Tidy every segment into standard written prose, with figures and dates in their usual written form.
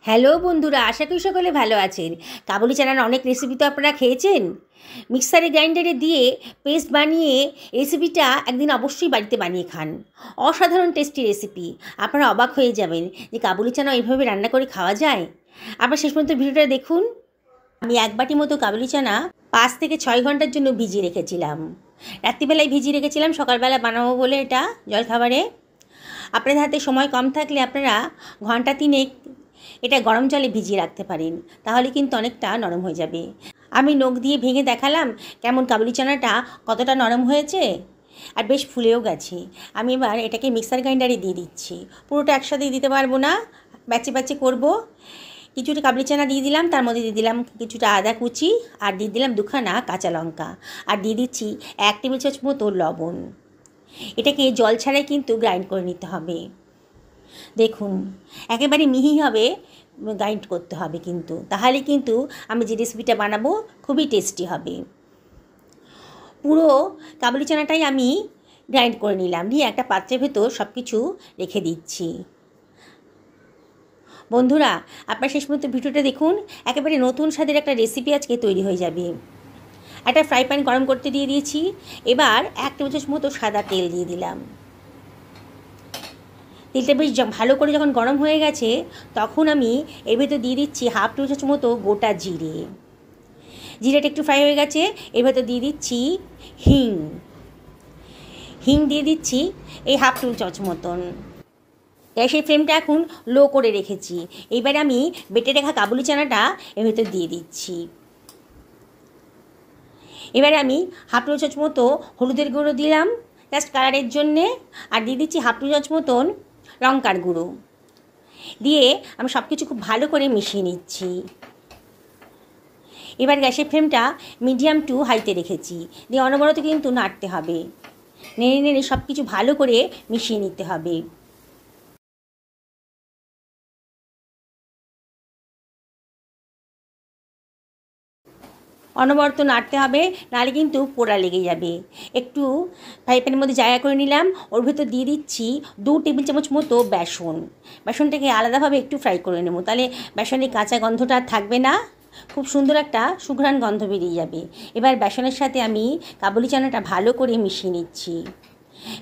Hello বন্ধুরা, আশা করি সকলে ভালো আছেন। কাবুলি চানার অনেক রেসিপি তো আপনারা খেয়েছেন। মিক্সারে গ্রাইন্ডারে দিয়ে পেস্ট বানিয়ে রেসিপিটা একদিন অবশ্যই বাড়িতে বানিয়ে খান। অসাধারণ টেস্টি রেসিপি। আপনারা অবাক হয়ে যাবেন যে কাবুলি চানা এইভাবে রান্না করে খাওয়া যায়। আপনারা শেষ পর্যন্ত ভিডিওটা দেখুন। আমি এক বাটি মতো কাবুলি চানা 5 থেকে 6 ঘন্টার জন্য ভিজিয়ে রেখেছিলাম। রাত্রিবেলায় ভিজিয়ে রেখেছিলাম, সকালবেলা বানাবো বলে এটা জলখাবারে। আপনাদের হাতে সময় কম থাকলে আপনারা ঘন্টা 3 এটা গরম জলে ভিজিয়ে রাখতে পারেন, তাহলে কিন্তু অনেকটা নরম হয়ে যাবে। আমি নখ দিয়ে ভেঙে দেখালাম কেমন কাবুলি চানাটা কতটা নরম হয়েছে, আর বেশ ফুলেও গেছে। আমি এবার এটাকে মিক্সার গ্রাইন্ডারে দিয়ে দিচ্ছি। পুরোটা একসাথে দিতে পারবো না, ব্যাচে ব্যাচে করবো। কিছুটা কাবুলি চানা দিয়ে দিলাম, তার মধ্যে দিয়ে দিলাম কিছুটা আদা কুচি, আর দিয়ে দিলাম 2খানা কাঁচা লঙ্কা, আর দিয়ে দিচ্ছি 1 টেবিল চামচ মতো লবণ। এটাকে জল ছাড়াই কিন্তু গ্রাইন্ড করে নিতে হবে। দেখুন একেবারে মিহি হবে, গ্রাইন্ড করতে হবে কিন্তু, তাহলে কিন্তু আমি যে রেসিপিটা বানাবো খুবই টেস্টি হবে। পুরো কাবুলি চানাটাই আমি গ্রাইন্ড করে নিলাম, নিয়ে একটা পাত্রের ভেতর সব কিছু রেখে দিচ্ছি। বন্ধুরা, আপনার শেষ পর্যন্ত ভিডিওটা দেখুন, একেবারে নতুন স্বাদের একটা রেসিপি আজকে তৈরি হয়ে যাবে। একটা ফ্রাই প্যান গরম করতে দিয়ে দিয়েছি। এবার 1 টেবিল চামচ মতো সাদা তেল দিয়ে দিলাম। তেলটা বেশ ভালো করে যখন গরম হয়ে গেছে, তখন আমি এর ভেতর দিয়ে দিচ্ছি 1/2 টেবিল চামচ মতো গোটা জিরে। জিরেটা একটু ফ্রাই হয়ে গেছে, এর ভেতর দিয়ে দিচ্ছি হিং দিয়ে দিচ্ছি এই 1/2 টেবিল চামচ মতন। গ্যাসের ফ্লেমটা এখন লো করে রেখেছি। এবার আমি বেটে রাখা কাবুলি চানাটা এর ভেতর দিয়ে দিচ্ছি। এবারে আমি 1/2 টেবিল চামচ মতো হলুদের গুঁড়ো দিলাম জাস্ট কালারের জন্যে, আর দিয়ে দিচ্ছি 1/2 টেবিল চামচ মতন লঙ্কার গুঁড়ো দিয়ে আমি সব কিছু খুব ভালো করে মিশিয়ে নিচ্ছি। এবার গ্যাসের ফ্লেমটা মিডিয়াম টু হাইতে রেখেছি, দিয়ে অনবরত কিন্তু নাড়তে হবে। নেড়ে নেড়ে সব কিছু ভালো করে মিশিয়ে নিতে হবে। অনবরত নাড়তে হবে, নাহলে কিন্তু পোড়া লেগে যাবে। একটু ফ্রাই প্যানের মধ্যে জায়গা করে নিলাম, ওর ভেতর দিয়ে দিচ্ছি 2 টেবিল চামচ মতো বেসন। বেসনটাকে আলাদাভাবে একটু ফ্রাই করে নেব, তাহলে বেসনের কাঁচা গন্ধটা থাকবে না, খুব সুন্দর একটা সুঘ্রাণ গন্ধ বেরিয়ে যাবে। এবার বেসনের সাথে আমি কাবুলি চানাটা ভালো করে মিশিয়ে নিচ্ছি।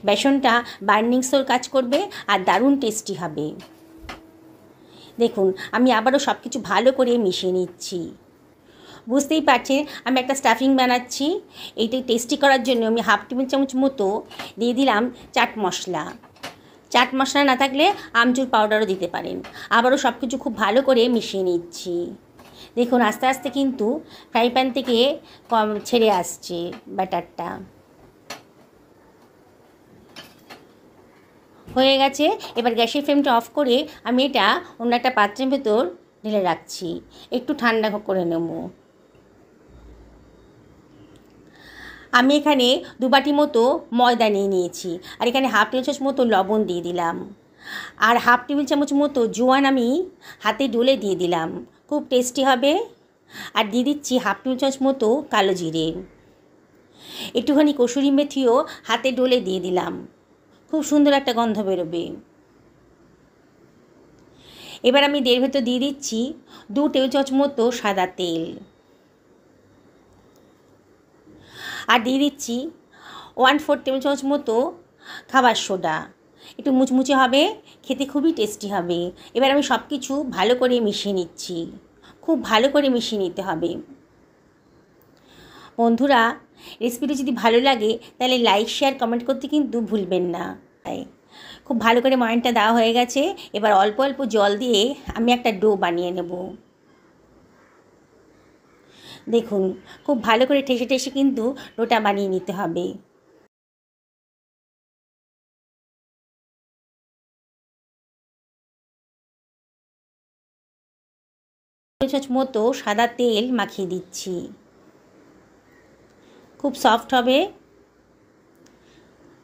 বেসনটা বার্নিংসের কাজ করবে আর দারুণ টেস্টি হবে। দেখুন আমি আবারও সব কিছু ভালো করে মিশিয়ে নিচ্ছি। বুঝতেই পারছেন আমি একটা স্টাফিং বানাচ্ছি। এইটাই টেস্টি করার জন্য আমি 1/2 টেবিল চামচ মতো দিয়ে দিলাম চাট মশলা। চাট মশলা না থাকলে আমচুর পাউডারও দিতে পারেন। আবারও সব কিছু খুব ভালো করে মিশিয়ে নিচ্ছি। দেখুন আস্তে আস্তে কিন্তু ফ্রাই প্যান থেকে কম ছেড়ে আসছে ব্যাটারটা। হয়ে গেছে। এবার গ্যাসের ফ্লেমটা অফ করে আমি এটা অন্য একটা পাত্রের ভেতর ঢেলে রাখছি, একটু ঠান্ডা করে নেব। আমি এখানে 2 বাটি মতো ময়দা নিয়ে নিয়েছি, আর এখানে 1/2 টেবিল চামচ মতো লবণ দিয়ে দিলাম, আর 1/2 টেবিল চামচ মতো জোয়ান আমি হাতে ডলে দিয়ে দিলাম, খুব টেস্টি হবে। আর দিয়ে দিচ্ছি 1/2 টেবিল চামচ মতো কালো জিরে, একটুখানি কসুরি মেথিও হাতে ডলে দিয়ে দিলাম, খুব সুন্দর একটা গন্ধ বেরোবে। এবার আমি এর ভেতর দিয়ে দিচ্ছি 2 টেবিল চামচ মতো সাদা তেল, আর দিয়ে দিচ্ছি 1/4 টেবিল চামচ মতো খাবার সোডা। একটু মুচমুচে হবে, খেতে খুবই টেস্টি হবে। এবার আমি সব কিছু ভালো করে মিশিয়ে নিচ্ছি, খুব ভালো করে মিশিয়ে নিতে হবে। বন্ধুরা, রেসিপিটি যদি ভালো লাগে তাহলে লাইক শেয়ার কমেন্ট করতে কিন্তু ভুলবেন না। খুব ভালো করে ময়ানটা দেওয়া হয়ে গেছে। এবার অল্প অল্প জল দিয়ে আমি একটা ডো বানিয়ে নেব। দেখুন খুব ভালো করে ঠেসে ঠেসে কিন্তু ডোটা বানিয়ে নিতে হবে। চামচ মতো সাদা তেল মাখিয়ে দিচ্ছি, খুব সফট হবে।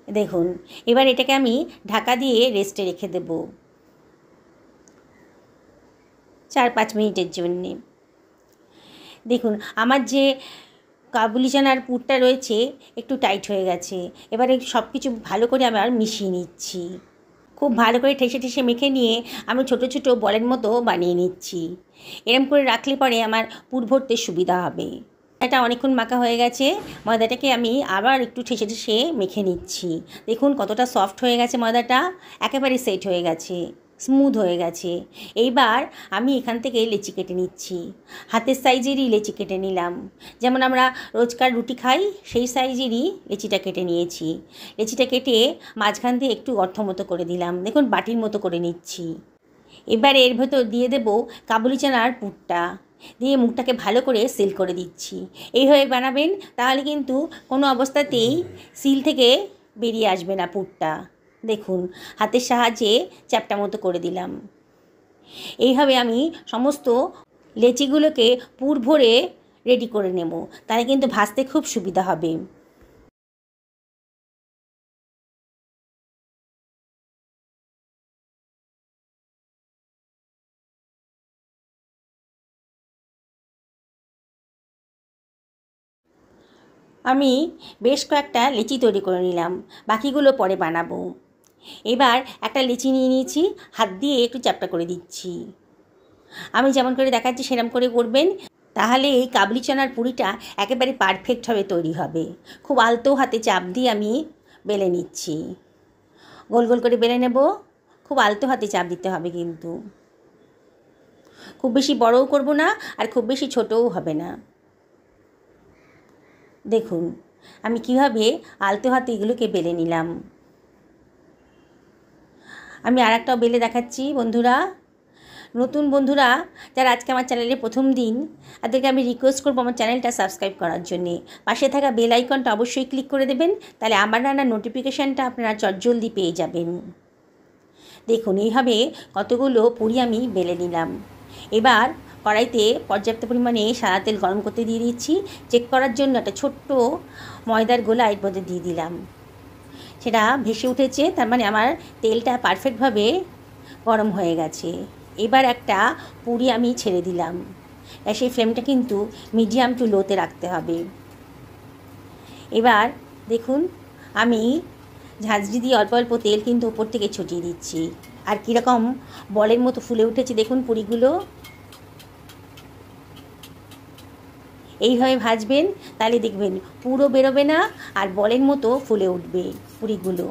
দেখুন এবার এটাকে আমি ঢাকা দিয়ে রেস্টে রেখে দেব 4-5 মিনিটের জন্যে। দেখুন আমার যে কাবুলি চানার পুরটা রয়েছে একটু টাইট হয়ে গেছে। এবারে সব কিছু ভালো করে আবার মিশিয়ে নিচ্ছি। খুব ভালো করে ঠেসে ঠেসে মেখে নিয়ে আমি ছোট ছোট বলের মতো বানিয়ে নিচ্ছি। এরম করে রাখলে পরে আমার পুর ভরতে সুবিধা হবে। এটা অনেকক্ষণ মাখা হয়ে গেছে। ময়দাটাকে আমি আবার একটু ঠেসে ঠেসে মেখে নিচ্ছি। দেখুন কতটা সফট হয়ে গেছে ময়দাটা, একেবারে সেট হয়ে গেছে, স্মুথ হয়ে গেছে। এইবার আমি এখান থেকে লেচি কেটে নিচ্ছি। হাতের সাইজেরই লেচি কেটে নিলাম, যেমন আমরা রোজকার রুটি খাই সেই সাইজেরই লেচিটা কেটে নিয়েছি। লেচিটা কেটে মাঝখান দিয়ে একটু অর্থ মতো করে দিলাম, দেখুন বাটির মতো করে নিচ্ছি। এবার এর ভেতর দিয়ে দেব কাবুলি চানার পুরটা, দিয়ে মুখটাকে ভালো করে সিল করে দিচ্ছি। এইভাবে বানাবেন, তাহলে কিন্তু কোনো অবস্থাতেই সিল থেকে বেরিয়ে আসবে না পুরটা। দেখুন হাতের সাহায্যে চ্যাপটা মতো করে দিলাম। এইভাবে আমি সমস্ত লেচিগুলোকে পুর ভরে রেডি করে নেব, তাহলে কিন্তু ভাজতে খুব সুবিধা হবে। আমি বেশ কয়েকটা লিচি তৈরি করে নিলাম, বাকিগুলো পরে বানাবো। এবার একটা লিচি নিয়ে নিয়েছি, হাত দিয়ে একটু চ্যাপটা করে দিচ্ছি। আমি যেমন করে দেখাচ্ছি সেরকম করে করবেন, তাহলে এই কাবলি চানার পুরিটা একেবারে পারফেক্টভাবে তৈরি হবে। খুব আলতো হাতে চাপ দিয়ে আমি বেলে নিচ্ছি, গোল গোল করে বেলে নেব। খুব আলতো হাতে চাপ দিতে হবে কিন্তু, খুব বেশি বড়ও করব না আর খুব বেশি ছোটও হবে না। দেখুন আমি কিভাবে আলতো হাতে এগুলোকে বেলে নিলাম। আমি আর একটাও বেলে দেখাচ্ছি বন্ধুরা। নতুন বন্ধুরা যারা আজকে আমার চ্যানেলে প্রথম দিন, তাদেরকে আমি রিকোয়েস্ট করবো আমার চ্যানেলটা সাবস্ক্রাইব করার জন্যে। পাশে থাকা বেল আইকনটা অবশ্যই ক্লিক করে দেবেন, তাহলে আমার রান্নার নোটিফিকেশানটা আপনারা চটজলদি পেয়ে যাবেন। দেখুন এইভাবে কতগুলো পুরি আমি বেলে নিলাম। এবার কড়াইতে পর্যাপ্ত পরিমাণে সাদা তেল গরম করতে দিয়ে দিচ্ছি। চেক করার জন্য একটা ছোট্ট ময়দার গোলা এর মধ্যে দিয়ে দিলাম। সেটা ভেসে উঠেছে, তার মানে আমার তেলটা পারফেক্টভাবে গরম হয়ে গেছে। এবার একটা পুরি আমি ছেড়ে দিলাম। গ্যাসের ফ্লেমটা কিন্তু মিডিয়াম টু লোতে রাখতে হবে। এবার দেখুন আমি ঝাঁঝরি দিয়ে অল্প অল্প তেল কিন্তু ওপর থেকে ছড়িয়ে দিচ্ছি। আর কীরকম বলের মতো ফুলে উঠেছে দেখুন পুরিগুলো। এইভাবে ভাজবেন, তাহলে দেখবেন পুরো বেরোবে না আর বলের মতো ফুলে উঠবে পুরিগুলো।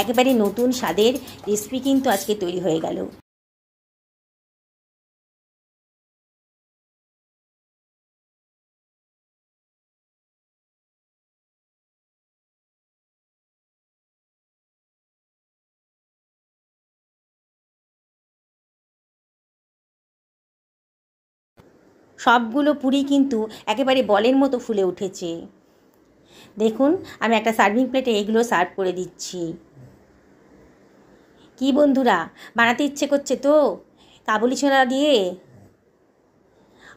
একেবারে নতুন স্বাদের রেসিপি কিন্তু আজকে তৈরি হয়ে গেল। সবগুলো পুরি কিন্তু একেবারে বলের মতো ফুলে উঠেছে। দেখুন আমি একটা সার্ভিং প্লেটে এগুলো সার্ভ করে দিচ্ছি। কি বন্ধুরা, বানাতে ইচ্ছে করছে তো কাবুলি ছোলা দিয়ে?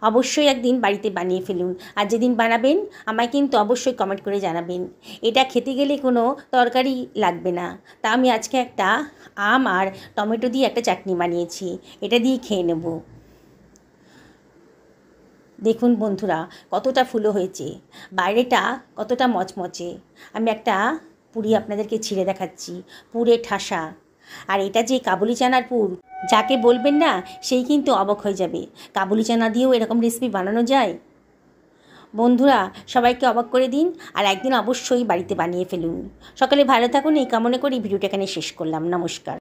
অবশ্যই একদিন বাড়িতে বানিয়ে ফেলুন, আর যেদিন বানাবেন আমায় কিন্তু অবশ্যই কমেন্ট করে জানাবেন। এটা খেতে গেলে কোনো তরকারি লাগবে না। তা আমি আজকে একটা আম আর টমেটো দিয়ে একটা চাটনি বানিয়েছি, এটা দিয়ে খেয়ে নেব। দেখুন বন্ধুরা কতটা ফুলো হয়েছে, বাইরেটা কতটা মচমচে। আমি একটা পুরি আপনাদেরকে ছিঁড়ে দেখাচ্ছি, পুরে ঠাসা। আর এটা যে কাবুলি চানার পুর, যাকে বলবেন না সেই কিন্তু অবাক হয়ে যাবে। কাবুলি চানা দিয়েও এরকম রেসিপি বানানো যায়? বন্ধুরা সবাইকে অবাক করে দিন, আর একদিন অবশ্যই বাড়িতে বানিয়ে ফেলুন। সকালে ভালো থাকুন এই কামনা করি ভিডিওটা এখানে শেষ করলাম। নমস্কার।